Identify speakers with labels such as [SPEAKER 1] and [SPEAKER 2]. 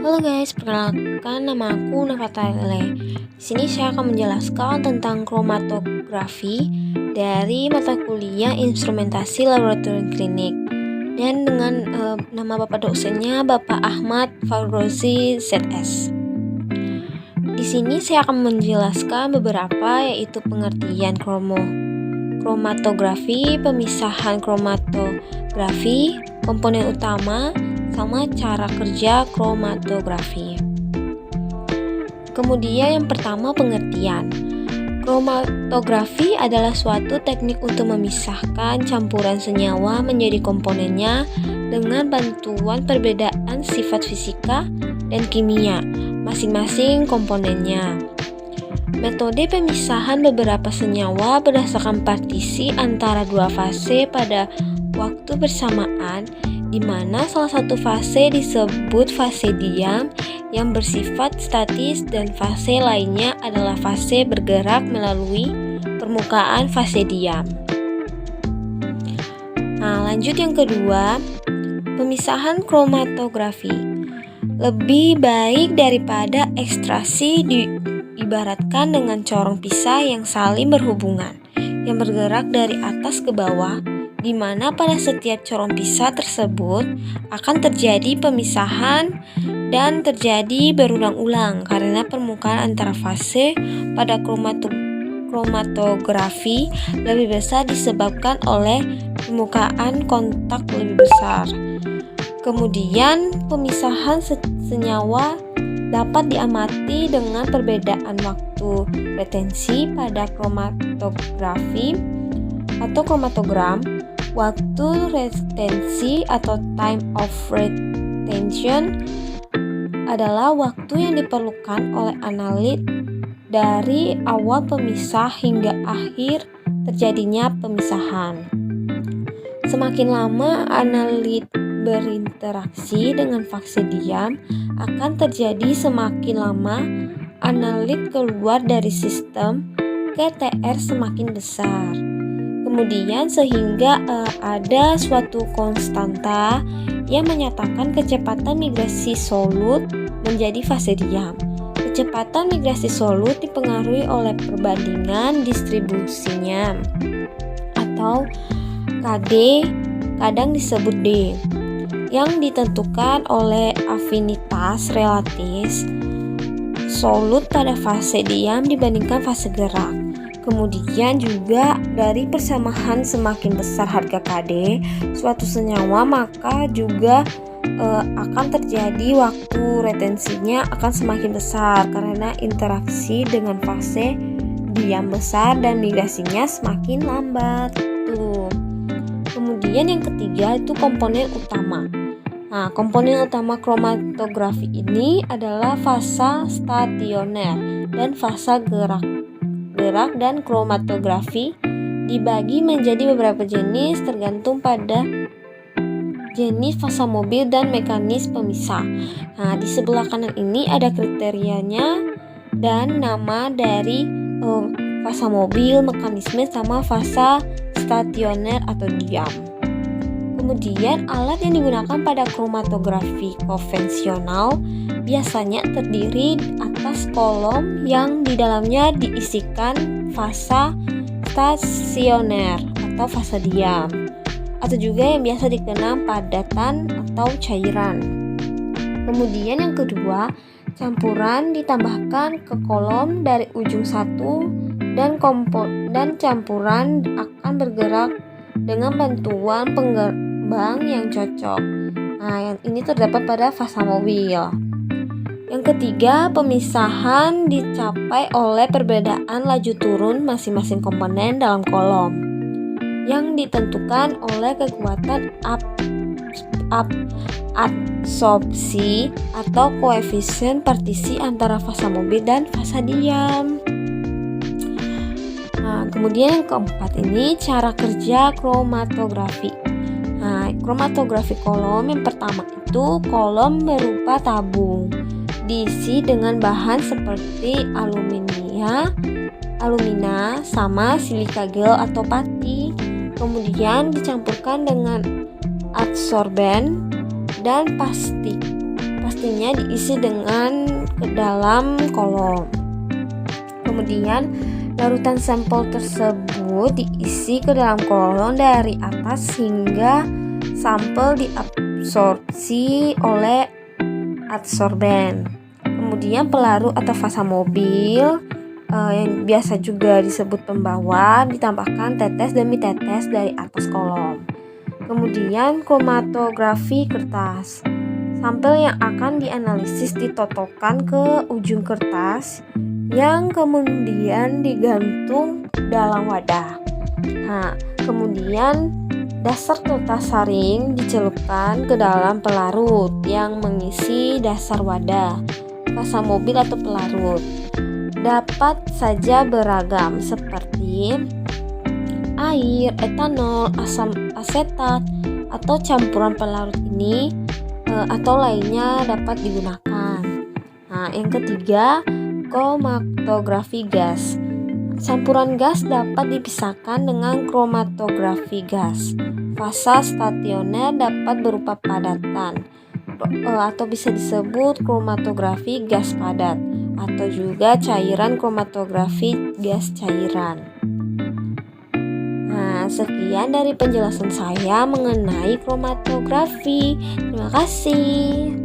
[SPEAKER 1] Halo guys, perkenalkan nama aku Nafatale. Di sini saya akan menjelaskan tentang kromatografi dari mata kuliah Instrumentasi Laboratorium Klinik dan dengan nama Bapak dosennya Bapak Ahmad Fagrozi ZS. Di sini saya akan menjelaskan beberapa, yaitu pengertian kromatografi, pemisahan kromatografi, komponen utama, sama cara kerja kromatografi. Kemudian yang pertama, pengertian. Kromatografi adalah suatu teknik untuk memisahkan campuran senyawa menjadi komponennya dengan bantuan perbedaan sifat fisika dan kimia masing-masing komponennya. Metode pemisahan beberapa senyawa berdasarkan partisi antara dua fase pada waktu bersamaan, di mana salah satu fase disebut fase diam yang bersifat statis dan fase lainnya adalah fase bergerak melalui permukaan fase diam. Nah, lanjut yang kedua, pemisahan kromatografi. Lebih baik daripada ekstraksi diibaratkan dengan corong pisah yang saling berhubungan, yang bergerak dari atas ke bawah, di mana pada setiap corong pisah tersebut akan terjadi pemisahan dan terjadi berulang-ulang karena permukaan antara fase pada kromatografi lebih besar disebabkan oleh permukaan kontak lebih besar. Kemudian pemisahan senyawa dapat diamati dengan perbedaan waktu retensi pada kromatografi atau kromatogram. Waktu retensi atau time of retention adalah waktu yang diperlukan oleh analit dari awal pemisah hingga akhir terjadinya pemisahan. Semakin lama analit berinteraksi dengan fase diam, akan terjadi semakin lama analit keluar dari sistem KTR semakin besar. Kemudian sehingga ada suatu konstanta yang menyatakan kecepatan migrasi solut menjadi fase diam. Kecepatan migrasi solut dipengaruhi oleh perbandingan distribusinya atau KD, kadang disebut D, yang ditentukan oleh afinitas relatif solut pada fase diam dibandingkan fase gerak. Kemudian juga dari persamaan semakin besar harga KD suatu senyawa, maka juga akan terjadi waktu retensinya akan semakin besar karena interaksi dengan fase diam besar dan migrasinya semakin lambat. Kemudian yang ketiga itu komponen utama. Nah, komponen utama kromatografi ini adalah fasa stasioner dan fasa gerak dan kromatografi dibagi menjadi beberapa jenis tergantung pada jenis fasa mobil dan mekanis pemisah. Nah, di sebelah kanan ini ada kriterianya dan nama dari fasa mobil, mekanisme sama fasa stasioner atau diam. Kemudian alat yang digunakan pada kromatografi konvensional biasanya terdiri atas kolom yang di dalamnya diisikan fasa stasioner atau fasa diam, atau juga yang biasa dikenal padatan atau cairan. Kemudian yang kedua, campuran ditambahkan ke kolom dari ujung satu dan campuran akan bergerak dengan bantuan pengembang yang cocok. Nah, yang ini terdapat pada fasa mobil. Yang ketiga, pemisahan dicapai oleh perbedaan laju turun masing-masing komponen dalam kolom yang ditentukan oleh kekuatan absorpsi atau koefisien partisi antara fasa mobil dan fasa diam. Nah, kemudian yang keempat ini cara kerja kromatografi. Nah, kromatografi kolom yang pertama itu kolom berupa tabung diisi dengan bahan seperti alumina sama silika gel atau pati. Kemudian dicampurkan dengan adsorben dan plastik pastinya diisi dengan ke dalam kolom. Kemudian larutan sampel tersebut diisi ke dalam kolom dari atas hingga sampel diabsorpsi oleh adsorben. Kemudian pelarut atau fasa mobil yang biasa juga disebut pembawa ditambahkan tetes demi tetes dari atas kolom. Kemudian kromatografi kertas. Sampel yang akan dianalisis ditotokkan ke ujung kertas yang kemudian digantung dalam wadah. Kemudian dasar kertas saring dicelupkan ke dalam pelarut yang mengisi dasar wadah, fasa mobil atau pelarut. Dapat saja beragam seperti air, etanol, asam asetat, atau campuran pelarut ini atau lainnya dapat digunakan. Yang ketiga, kromatografi gas. Campuran gas dapat dipisahkan dengan kromatografi gas. Fasa stasioner dapat berupa padatan atau bisa disebut kromatografi gas padat atau juga cairan kromatografi gas cairan. Sekian dari penjelasan saya mengenai kromatografi. Terima kasih.